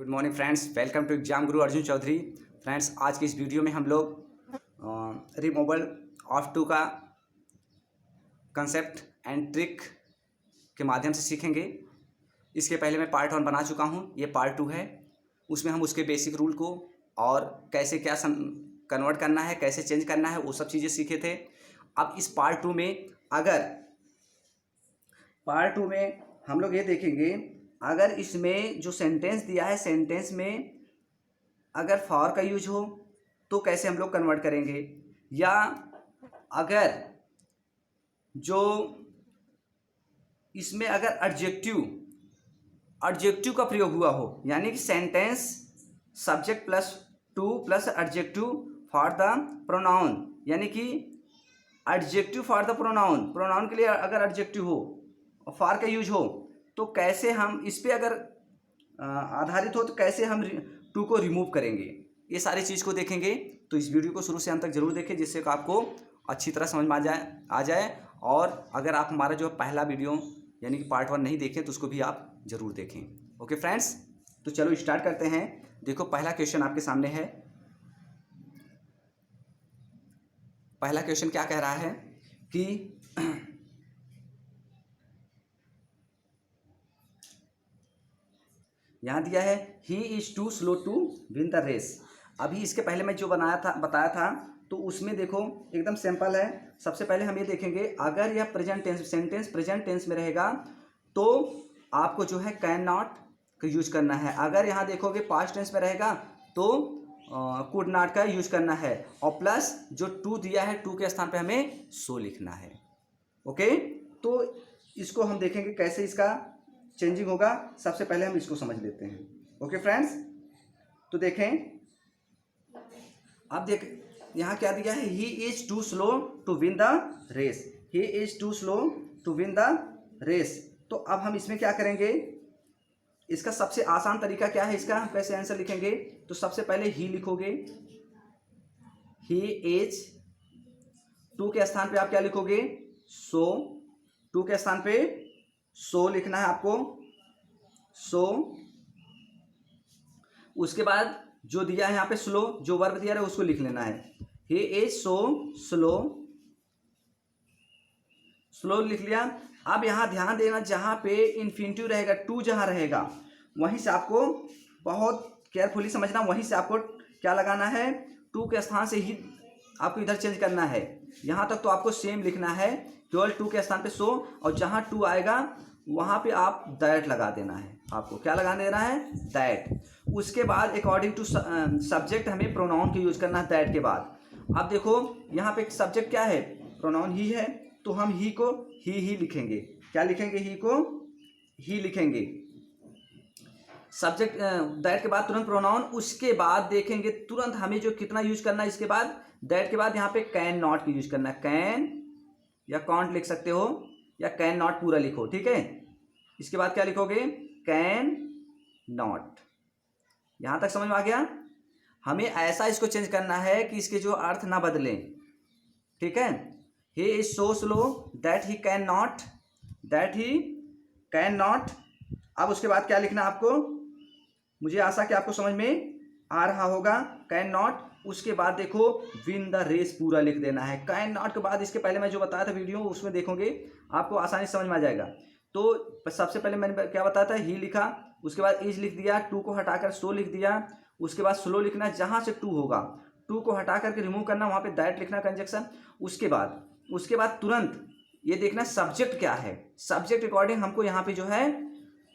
Good morning friends, welcome to exam guru Arjun Chaudhary. Friends, आज की इस वीडियो में हम लोग रिमूवल ऑफ टू का कंसेप्ट एंड ट्रिक के माध्यम से सीखेंगे। इसके पहले मैं पार्ट 1 बना चुका हूँ, ये पार्ट 2 है। उसमें हम उसके बेसिक रूल को और कैसे क्या कन्वर्ट करना है, कैसे चेंज करना है, वो सब चीज़ें सीखे थे। अब इस पार्ट 2 में हम लोग ये देखेंगे, अगर इसमें जो सेंटेंस दिया है, सेंटेंस में अगर फॉर का यूज हो तो कैसे हम लोग कन्वर्ट करेंगे, या अगर जो इसमें अगर एडजेक्टिव का प्रयोग हुआ हो, यानी कि sentence subject plus two plus adjective for the pronoun, यानी कि एडजेक्टिव फॉर द प्रोनाउन के लिए अगर एडजेक्टिव हो और फॉर का यूज हो, तो कैसे हम इस पे अगर आधारित हो तो कैसे हम टू को रिमूव करेंगे, ये सारी चीज़ को देखेंगे। तो इस वीडियो को शुरू से अंत तक जरूर देखें, जिससे कि आपको अच्छी तरह समझ में आ जाए। और अगर आप हमारा जो पहला वीडियो यानी कि पार्ट 1 नहीं देखें तो उसको भी आप ज़रूर देखें। ओके फ्रेंड्स, तो चलो स्टार्ट करते हैं। देखो, पहला क्वेश्चन आपके सामने है। पहला क्वेश्चन क्या कह रहा है कि यहाँ दिया है he is too slow to win the race. अभी इसके पहले मैं जो बताया था तो उसमें देखो एकदम सिंपल है। सबसे पहले हम ये देखेंगे, अगर यह present tense sentence present tense में रहेगा तो आपको जो है कैन नॉट का यूज करना है। अगर यहाँ देखोगे पास्ट टेंस में रहेगा तो कुड नॉट का यूज करना है, और प्लस जो टू दिया है, टू के स्थान पे हमें सो लिखना है। ओके, तो इसको हम देखेंगे कैसे इसका चेंजिंग होगा। सबसे पहले हम इसको समझ लेते हैं। ओके फ्रेंड्स, तो देखें, अब देख यहाँ क्या दिया है, he is too slow to win the race. He is too slow to win the race. तो अब हम इसमें क्या करेंगे, इसका सबसे आसान तरीका क्या है, इसका कैसे आंसर लिखेंगे। तो सबसे पहले ही लिखोगे, ही इज, टू के स्थान पे आप क्या लिखोगे, सो। टू के स्थान पे सो लिखना है आपको, सो। उसके बाद जो दिया है यहाँ पे स्लो, जो वर्ब दिया है उसको लिख लेना है। He is so slow, slow लिख लिया। अब यहाँ ध्यान देना, जहाँ पे इन्फिनिटिव रहेगा, टू जहाँ रहेगा, वहीं से आपको बहुत केयरफुली समझना, वहीं से आपको क्या लगाना है, टू के स्थान से ही आपको इधर चेंज करना है। यहाँ तक तो आपको सेम लिखना है, केवल टू के स्थान पे सो, और जहाँ टू आएगा वहाँ पे आप दैट लगा देना है। आपको क्या लगा देना है, दैट। उसके बाद अकॉर्डिंग टू सब्जेक्ट हमें प्रोनाउन का यूज करना है दैट के बाद। अब देखो यहाँ पे सब्जेक्ट क्या है, प्रोनाउन ही है, तो हम ही को ही लिखेंगे। क्या लिखेंगे, ही को ही लिखेंगे। सब्जेक्ट दैट के बाद तुरंत प्रोनाउन। उसके बाद देखेंगे तुरंत हमें जो कितना यूज करना है, इसके बाद दैट के बाद यहाँ पे कैन नॉट की यूज करना है। कैन या कॉन्ट लिख सकते हो, या कैन नॉट पूरा लिखो, ठीक है। इसके बाद क्या लिखोगे, कैन नॉट। यहाँ तक समझ में आ गया। हमें ऐसा इसको चेंज करना है कि इसके जो अर्थ ना बदलें, ठीक है। He is so slow that he can not, that he can not. अब उसके बाद क्या लिखना आपको, मुझे आशा कि आपको समझ में आ रहा होगा, कैन नॉट। उसके बाद देखो विन द रेस पूरा लिख देना है। कैन नॉट के बाद इसके पहले मैं जो बताया था वीडियो, उसमें देखोगे आपको आसानी से समझ में आ जाएगा। तो सबसे पहले मैंने क्या बताया था, ही लिखा, उसके बाद इज लिख दिया, टू को हटाकर सो लिख दिया। उसके बाद स्लो लिखना, जहाँ से टू होगा टू को हटा करके रिमूव करना, वहाँ पे दैट लिखना कंजक्शन। उसके बाद तुरंत ये देखना सब्जेक्ट क्या है, सब्जेक्ट अकॉर्डिंग हमको यहाँ पे जो है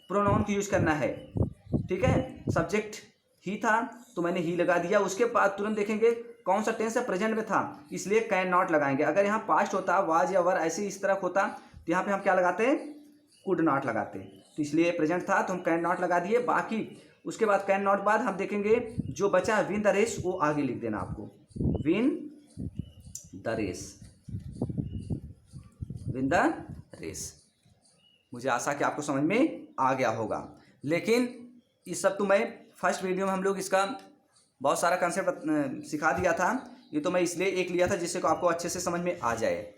प्रोनाउन की यूज करना है, ठीक है। सब्जेक्ट ही था तो मैंने ही लगा दिया। उसके बाद तुरंत देखेंगे कौन सा टेंस है, प्रेजेंट में था, इसलिए कैन नॉट लगाएंगे। अगर यहाँ पास्ट होता, वाज या वर ऐसे इस तरह होता, तो यहाँ पे हम क्या लगाते, कुड नॉट लगाते। तो इसलिए प्रेजेंट था तो हम कैन नॉट लगा दिए। बाकी उसके बाद कैन नॉट बाद हम देखेंगे जो बचा विन द रेस, वो आगे लिख देना आपको, win the race, win the race. मुझे आशा कि आपको समझ में आ गया होगा। लेकिन इस सब तो मैं फर्स्ट वीडियो में हम लोग इसका बहुत सारा कंसेप्ट सिखा दिया था। ये तो मैं इसलिए एक लिया था जिससे को आपको अच्छे से समझ में आ जाए।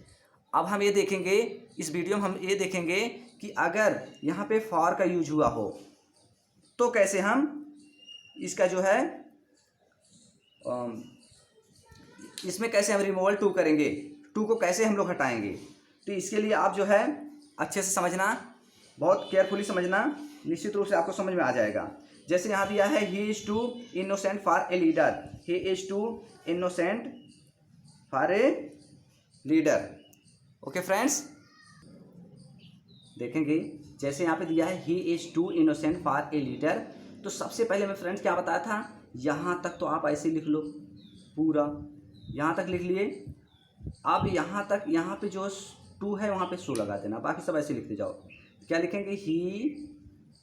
अब हम ये देखेंगे, इस वीडियो में हम ये देखेंगे कि अगर यहाँ पे फॉर का यूज हुआ हो तो कैसे हम इसका जो है इसमें कैसे हम रिमूवल टू करेंगे, टू को कैसे हम लोग हटाएंगे। तो इसके लिए आप जो है अच्छे से समझना, बहुत केयरफुली समझना, निश्चित रूप से आपको समझ में आ जाएगा। जैसे यहाँ दिया है he is too innocent for a leader, he is too innocent for a leader. Okay friends, देखेंगे जैसे यहाँ पे दिया है he is too innocent for a leader, तो सबसे पहले मैं फ्रेंड्स क्या बताया था, यहाँ तक तो आप ऐसे लिख लो, पूरा यहाँ तक लिख लिए। अब यहाँ तक, यहाँ पे जो टू है वहाँ पे सो लगा देना, बाकी सब ऐसे लिखते जाओ। क्या लिखेंगे, ही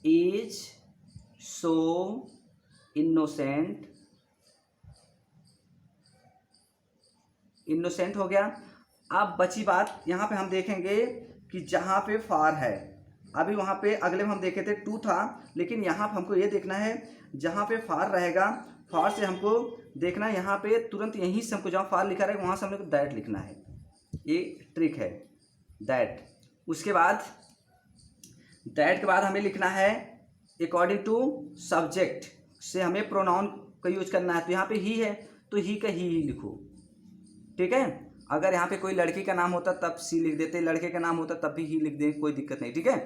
इज सो इनोसेंट, इनोसेंट हो गया। अब बची बात, यहाँ पे हम देखेंगे कि जहाँ पे फार है, अभी वहाँ पे अगले में हम देखे थे टू था, लेकिन यहाँ पे हमको ये देखना है जहाँ पे फार रहेगा, फार से हमको देखना है यहाँ पे तुरंत यहीं से हमको जहाँ फार लिखा रहेगा वहाँ से हमको दैट लिखना है, ये ट्रिक है दैट। उसके बाद दैट के बाद हमें लिखना है अकॉर्डिंग टू सब्जेक्ट से हमें प्रोनाउन का यूज करना है। तो यहाँ पे ही है तो ही का ही लिखो, ठीक है। अगर यहाँ पे कोई लड़की का नाम होता तब सी लिख देते, लड़के का नाम होता तब भी ही लिख दें, कोई दिक्कत नहीं, ठीक है।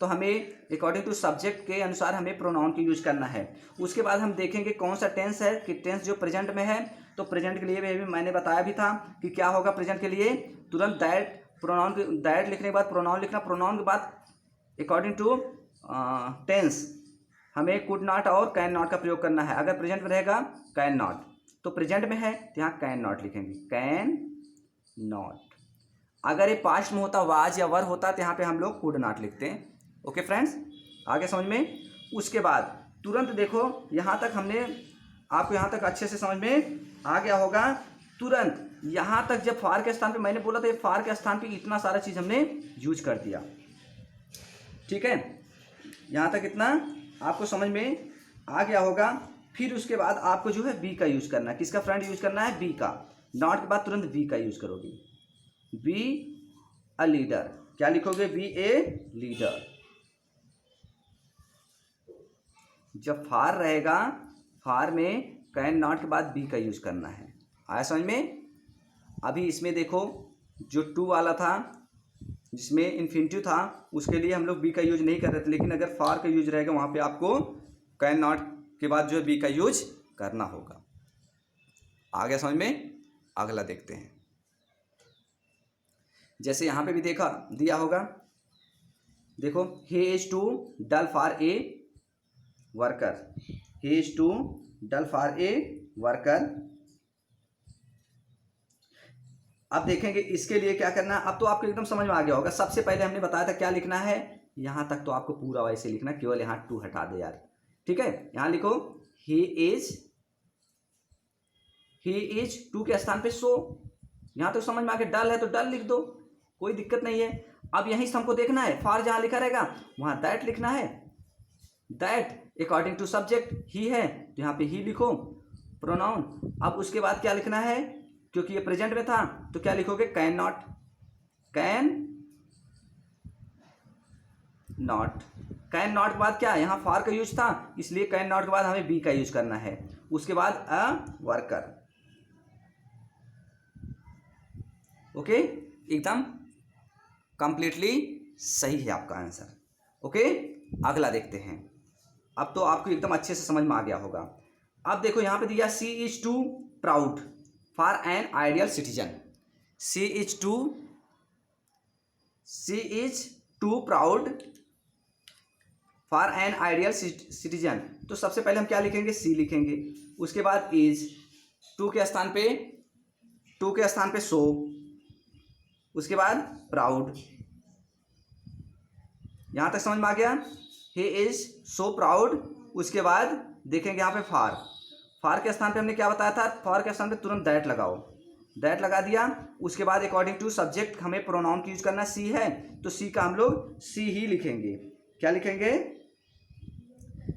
तो हमें अकॉर्डिंग टू सब्जेक्ट के अनुसार हमें प्रोनाउन की यूज करना है। उसके बाद हम देखेंगे कौन सा टेंस है, कि टेंस जो प्रेजेंट में है, तो प्रेजेंट के लिए भी मैंने बताया भी था कि क्या होगा प्रेजेंट के लिए, तुरंत दैट प्रोनाउन, दैट लिखने के बाद प्रोनाउन लिखना, प्रोनाउन के बाद अकॉर्डिंग टू टेंस हमें कुड नॉट और कैन नॉट का प्रयोग करना है। अगर प्रेजेंट में रहेगा कैन नॉट, तो प्रेजेंट में है तो यहाँ कैन नॉट लिखेंगे, कैन नॉट। अगर ये पास्ट में होता, वाज या वर होता, तो यहाँ पे हम लोग कुड नॉट लिखते हैं। ओके फ्रेंड्स, आगे समझ में। उसके बाद तुरंत देखो यहाँ तक हमने आपको, यहाँ तक अच्छे से समझ में आ गया होगा। तुरंत यहाँ तक जब फार के स्थान पे मैंने बोला था, ये फार के स्थान पे इतना सारा चीज़ हमने यूज कर दिया, ठीक है। यहाँ तक इतना आपको समझ में आ गया होगा। फिर उसके बाद आपको जो है बी का यूज करना है। किसका फ्रेंड यूज करना है, बी का। नॉट के बाद तुरंत बी का यूज करोगे, बी अ लीडर। क्या लिखोगे, बी ए लीडर। जब फार रहेगा, फार में कैन नॉट के बाद बी का यूज करना है। आया समझ में। अभी इसमें देखो जो टू वाला था, जिसमें इन्फिनिटिव था, उसके लिए हम लोग बी का यूज नहीं कर रहे थे, लेकिन अगर फार का यूज रहेगा वहाँ पे आपको कैन नॉट के बाद जो है बी का यूज करना होगा। आ गया समझ में। अगला देखते हैं। जैसे यहाँ पे भी देखा दिया होगा, देखो he is too dull for a worker, he is too dull for a worker. अब देखेंगे इसके लिए क्या करना है। अब तो आपको एकदम समझ में आ गया होगा। सबसे पहले हमने बताया था क्या लिखना है, यहां तक तो आपको पूरा वैसे लिखना, केवल यहां टू हटा दे यार, ठीक है। यहां लिखो ही इज टू के स्थान पे सो। यहां तो समझ में आ गया, डल है तो डल लिख दो, कोई दिक्कत नहीं है। अब यहीं से हमको देखना है, फार जहां लिखा रहेगा वहां दैट लिखना है, दैट अकॉर्डिंग टू सब्जेक्ट ही है तो यहाँ पे ही लिखो, प्रोनाउन। अब उसके बाद क्या लिखना है, क्योंकि ये प्रेजेंट में था तो क्या लिखोगे, can not, can not. Can not के बाद क्या, यहाँ फार का यूज था, इसलिए कैन नॉट के बाद हमें बी का यूज करना है। उसके बाद अ वर्कर। ओके, एकदम कंप्लीटली सही है आपका आंसर। ओके, अगला देखते हैं। अब तो आपको एकदम अच्छे से समझ में आ गया होगा। अब देखो यहाँ पे दिया C is too proud for an ideal citizen. C is too proud for an ideal citizen. तो सबसे पहले हम क्या लिखेंगे, सी लिखेंगे। उसके बाद इज, टू के स्थान पे सो, उसके बाद प्राउड। यहां तक समझ में आ गया, ही इज सो प्राउड। उसके बाद देखेंगे यहाँ पे फार के स्थान पे हमने क्या बताया था, फार के स्थान पे तुरंत दैट लगाओ, दैट लगा दिया। उसके बाद अकॉर्डिंग टू सब्जेक्ट हमें प्रोनाउन की यूज करना, सी है तो सी का हम लोग सी ही लिखेंगे। क्या लिखेंगे,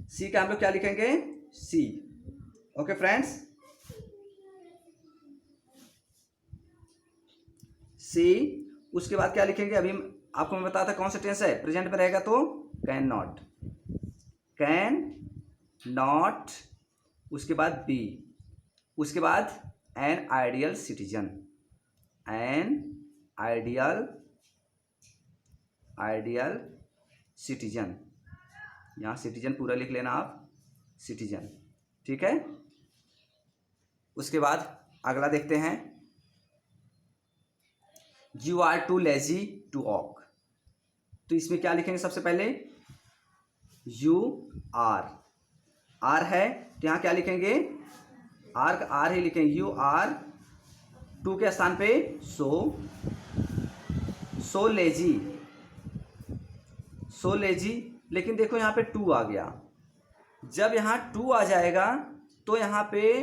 सी का हम लोग क्या लिखेंगे, सी। ओके फ्रेंड्स, सी। उसके बाद क्या लिखेंगे, अभी आपको मैं बताया था कौन सा टेंस है, प्रेजेंट में रहेगा तो कैन नॉट, कैन नॉट उसके बाद बी, उसके बाद N ideal citizen, N ideal citizen, यहाँ सिटीजन पूरा लिख लेना आप, सिटीजन, ठीक है। उसके बाद अगला देखते हैं, you are too lazy to walk. तो इसमें क्या लिखेंगे सबसे पहले, यू आर है तो यहाँ क्या लिखेंगे, आर ही लिखेंगे, यू आर, टू के स्थान पे सो लेजी, लेकिन देखो यहाँ पे टू आ गया। जब यहाँ टू आ जाएगा तो यहाँ पे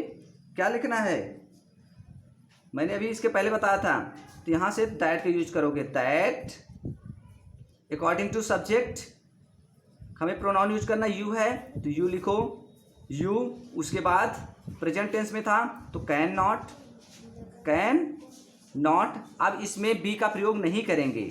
क्या लिखना है, मैंने अभी इसके पहले बताया था, तो यहाँ से दैट का यूज करोगे, दैट अकॉर्डिंग टू सब्जेक्ट, हमें प्रोनाउन यूज करना, यू है तो यू लिखो, यू, उसके बाद प्रेजेंट टेंस में था तो कैन नॉट। अब इसमें बी का प्रयोग नहीं करेंगे,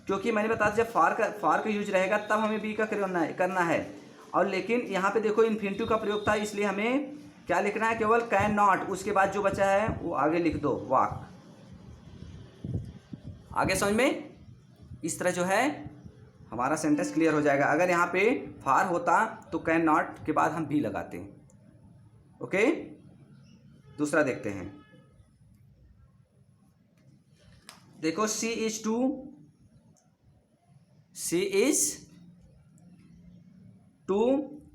क्योंकि मैंने बताया जब फार का यूज रहेगा तब हमें बी का करना है। और लेकिन यहाँ पे देखो इन्फिनिटिव का प्रयोग था, इसलिए हमें क्या लिखना है, केवल कैन नॉट, उसके बाद जो बचा है वो आगे लिख दो, वॉक। आगे समझ में, इस तरह जो है हमारा सेंटेंस क्लियर हो जाएगा। अगर यहाँ पे फार होता तो कैन नॉट के बाद हम बी लगाते हैं। ओके, दूसरा देखते हैं, देखो she is too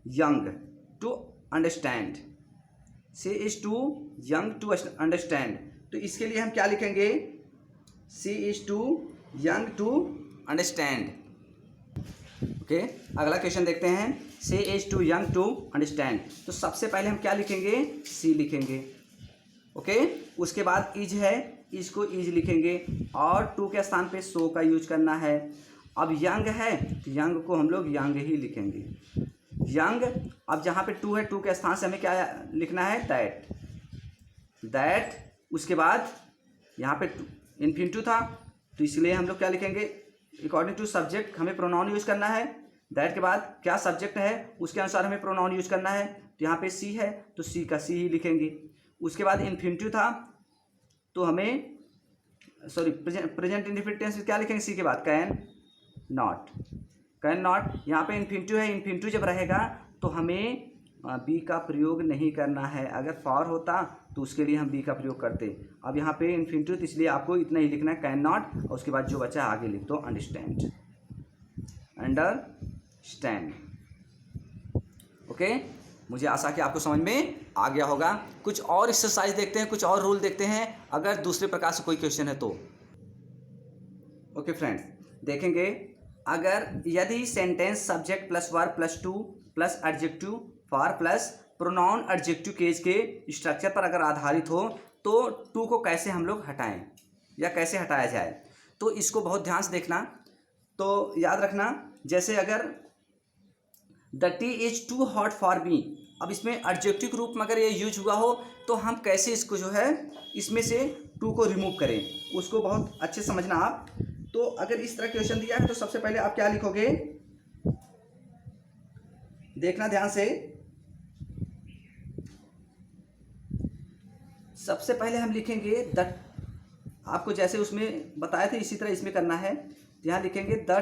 young to understand, she is too young to understand. तो इसके लिए हम क्या लिखेंगे, she is too young to understand. Okay, अगला क्वेश्चन देखते हैं, she is too young to understand. तो सबसे पहले हम क्या लिखेंगे, सी लिखेंगे। ओके, उसके बाद इज है, इज को इज लिखेंगे और टू के स्थान पे सो का यूज करना है। अब यंग है तो यंग को हम लोग यंग ही लिखेंगे, यंग। अब जहाँ पे टू है, टू के स्थान से हमें क्या लिखना है, दैट। उसके बाद यहाँ पे इन्फिनिटिव था तो इसलिए हम लोग क्या लिखेंगे, अकॉर्डिंग टू सब्जेक्ट हमें प्रोनाउन यूज करना है। दैट के बाद क्या सब्जेक्ट है उसके अनुसार हमें प्रोनाउन यूज करना है। तो यहाँ पे सी है तो सी का सी ही लिखेंगे। उसके बाद इन्फिनिटिव था तो हमें प्रेजेंट इंडेफिनिट टेंस में क्या लिखेंगे, सी के बाद कैन नॉट। यहाँ पे इन्फिनिटिव है, इन्फिनिटिव जब रहेगा तो हमें बी का प्रयोग नहीं करना है। अगर फॉर होता तो उसके लिए हम बी का प्रयोग करते। अब यहाँ पे इन्फिनिटिव, तो इसलिए आपको इतना ही लिखना है, कैन नॉट, और उसके बाद जो बचा आगे लिख दो, अंडरस्टैंड। ओके, मुझे आशा कि आपको समझ में आ गया होगा। कुछ और एक्सरसाइज देखते हैं, कुछ और रूल देखते हैं, अगर दूसरे प्रकार से कोई क्वेश्चन है तो। ओके फ्रेंड्स, देखेंगे, अगर यदि sentence subject plus verb plus two plus adjective for plus pronoun adjective case के स्ट्रक्चर पर अगर आधारित हो तो टू को कैसे हम लोग हटाएं या कैसे हटाया जाए, तो इसको बहुत ध्यान से देखना। तो याद रखना, जैसे अगर the tea is too hot for me, अब इसमें एडजेक्टिव के रूप में अगर ये यूज हुआ हो तो हम कैसे इसको जो है इसमें से टू को रिमूव करें, उसको बहुत अच्छे समझना आप। तो अगर इस तरह क्वेश्चन दिया है तो सबसे पहले आप क्या लिखोगे, देखना ध्यान से। सबसे पहले हम लिखेंगे द, आपको जैसे उसमें बताए थे इसी तरह इसमें करना है। यहाँ लिखेंगे द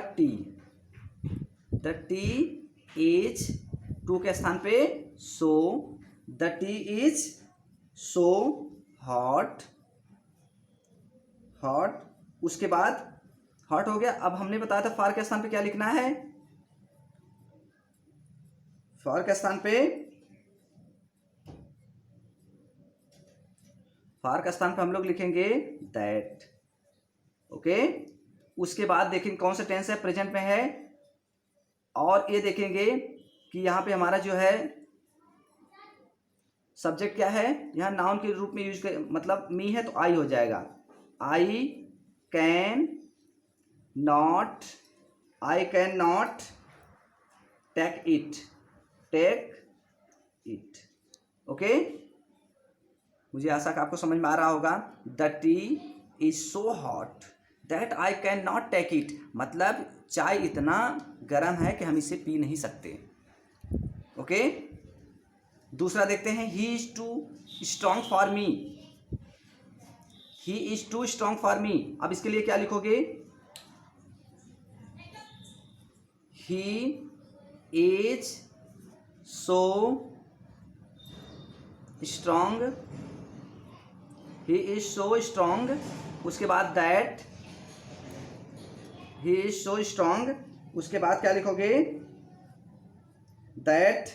टी इज, टू के स्थान पे so, the tea is so hot. उसके बाद हॉट हो गया। अब हमने बताया था फॉर के स्थान पे क्या लिखना है, फॉर के स्थान पे हम लोग लिखेंगे दैट। ओके, उसके बाद देखेंगे कौन सा टेंस है, प्रेजेंट में है, और ये देखेंगे कि यहाँ पे हमारा जो है सब्जेक्ट क्या है, यहाँ नाउन के रूप में यूज कर, मतलब मी है तो आई हो जाएगा, I can not take it. Okay, मुझे आशा कि आपको समझ में आ रहा होगा। The tea is so hot that I can not take it, मतलब चाय इतना गर्म है कि हम इसे पी नहीं सकते। ओके, दूसरा देखते हैं, he is too strong for me. He is too strong for me. अब इसके लिए क्या लिखोगे, he is so strong, he is so strong, उसके बाद that, he is so strong, उसके बाद क्या लिखोगे, दैट,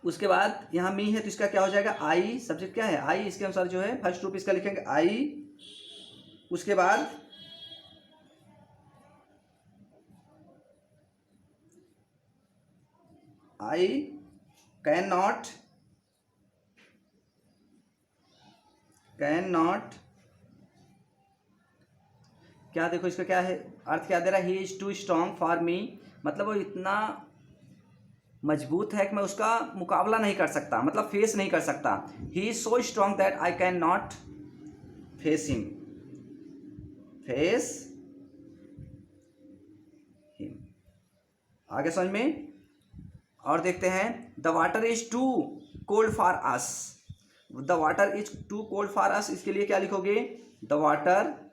उसके बाद यहाँ मी है तो इसका क्या हो जाएगा, आई, सब्जेक्ट क्या है, आई, इसके अनुसार जो है फर्स्ट रूप इसका लिखेंगे आई, उसके बाद आई कैन नॉट, क्या देखो इसका क्या है, अर्थ क्या दे रहा है, he is too strong for me, मतलब वो इतना मजबूत है कि मैं उसका मुकाबला नहीं कर सकता, मतलब फेस नहीं कर सकता। He is so strong that I can not face him, आगे समझ में। और देखते हैं, the water is too cold for us. The water is too cold for us, इसके लिए क्या लिखोगे, the water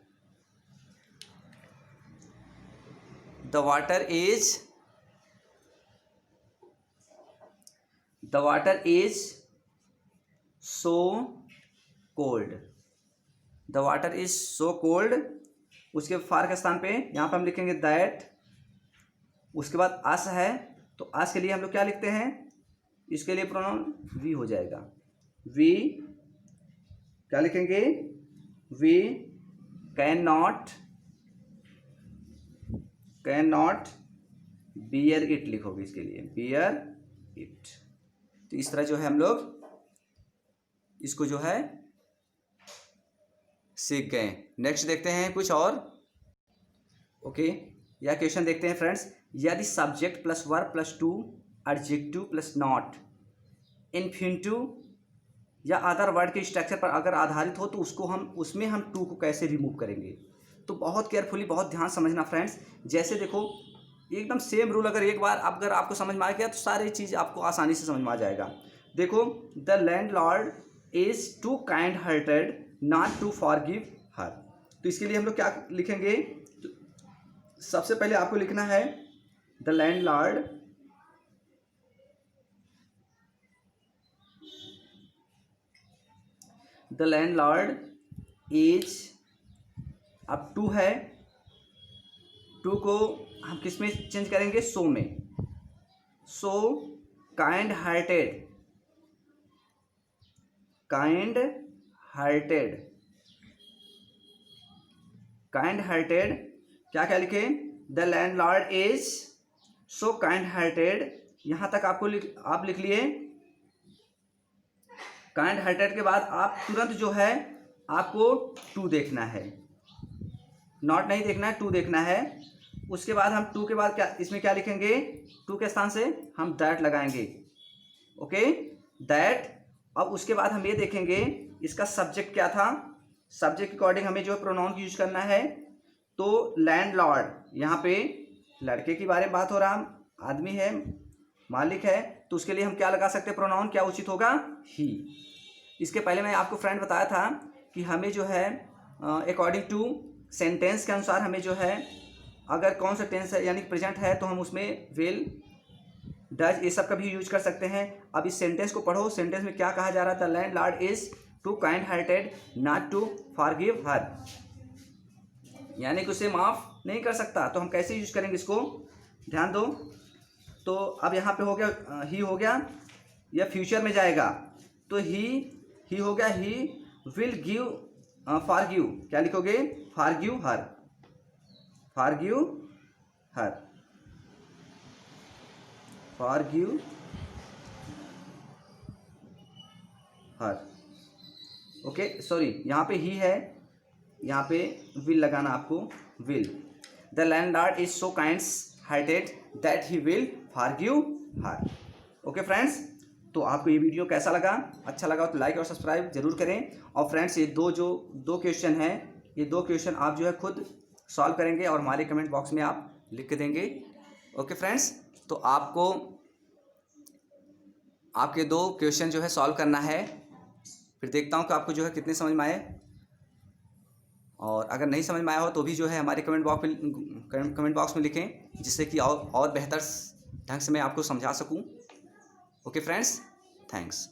is so cold, the water is so cold, उसके फार के स्थान पे यहाँ पे हम लिखेंगे दैट, उसके बाद अस है तो अस के लिए हम लोग क्या लिखते हैं, इसके लिए प्रोनाउन वी हो जाएगा, वी क्या लिखेंगे, we can not bear it लिखोगे, इसके लिए बियर इट। तो इस तरह जो है हम लोग इसको जो है सीख गए। नेक्स्ट देखते हैं कुछ और। ओके, यह क्वेश्चन देखते हैं फ्रेंड्स, यदि subject plus verb plus two adjective plus not infinitive या अदर वर्ड के स्ट्रक्चर पर अगर आधारित हो तो उसमें हम टू को कैसे रिमूव करेंगे। तो बहुत केयरफुली, बहुत ध्यान समझना फ्रेंड्स। जैसे देखो, एकदम सेम रूल अगर एक बार अगर आपको समझ में आ गया तो सारी चीज़ आपको आसानी से समझ में आ जाएगा। देखो, the landlord is too kind hearted not to forgive her. तो इसके लिए हम लोग क्या लिखेंगे, तो सबसे पहले आपको लिखना है द लैंडलॉर्ड इज, अब टू है, टू को हम किस में चेंज करेंगे, सो में, सो काइंड हार्टेड क्या क्या लिखे, the landlord is so kind hearted, यहां तक आपको आप लिख लिए। काइंड हार्टेड के बाद आप तुरंत जो है आपको टू देखना है, नॉट नहीं देखना है, टू देखना है। उसके बाद हम टू के बाद क्या, इसमें क्या लिखेंगे, टू के स्थान से हम दैट लगाएंगे, ओके, दैट। अब उसके बाद हम ये देखेंगे इसका सब्जेक्ट क्या था, सब्जेक्ट के अकॉर्डिंग हमें जो है प्रोनाउन यूज करना है। तो लैंडलॉर्ड, यहाँ पे लड़के के बारे में बात हो रहा, आदमी है, मालिक है, तो उसके लिए हम क्या लगा सकते हैं, प्रोनाउन क्या उचित होगा, ही। इसके पहले मैं आपको फ्रेंड बताया था कि हमें जो है अकॉर्डिंग टू सेंटेंस के अनुसार हमें जो है, अगर कौन सा टेंस है यानी प्रेजेंट है तो हम उसमें विल, डज, ये सब का भी यूज कर सकते हैं। अब इस सेंटेंस को पढ़ो, सेंटेंस में क्या कहा जा रहा था, landlord is too kind hearted not to forgive her, यानी कि उसे माफ़ नहीं कर सकता। तो हम कैसे यूज करेंगे इसको, ध्यान दो। तो अब यहाँ पे हो गया, ही हो गया, या फ्यूचर में जाएगा तो ही हो गया, ही विल गिव फॉरगिव, क्या लिखोगे, फॉरगिव हर, ओके, सॉरी, यहाँ पे ही है, यहाँ पे विल लगाना आपको, will. The landlord is so kind hearted that he will forgive her. Okay friends, तो आपको ये वीडियो कैसा लगा, अच्छा लगा तो लाइक और सब्सक्राइब जरूर करें। और फ्रेंड्स, ये दो क्वेश्चन हैं, ये दो क्वेश्चन आप जो है खुद सॉल्व करेंगे और हमारे कमेंट बॉक्स में आप लिख के देंगे। ओके फ्रेंड्स, तो आपको आपके 2 क्वेश्चन जो है सॉल्व करना है। फिर देखता हूँ कि आपको जो है कितने समझ में आए, और अगर नहीं समझ में आया हो तो भी जो है हमारे कमेंट बॉक्स में लिखें, जिससे कि और बेहतर ढंग से मैं आपको समझा सकूँ। Okay friends, thanks.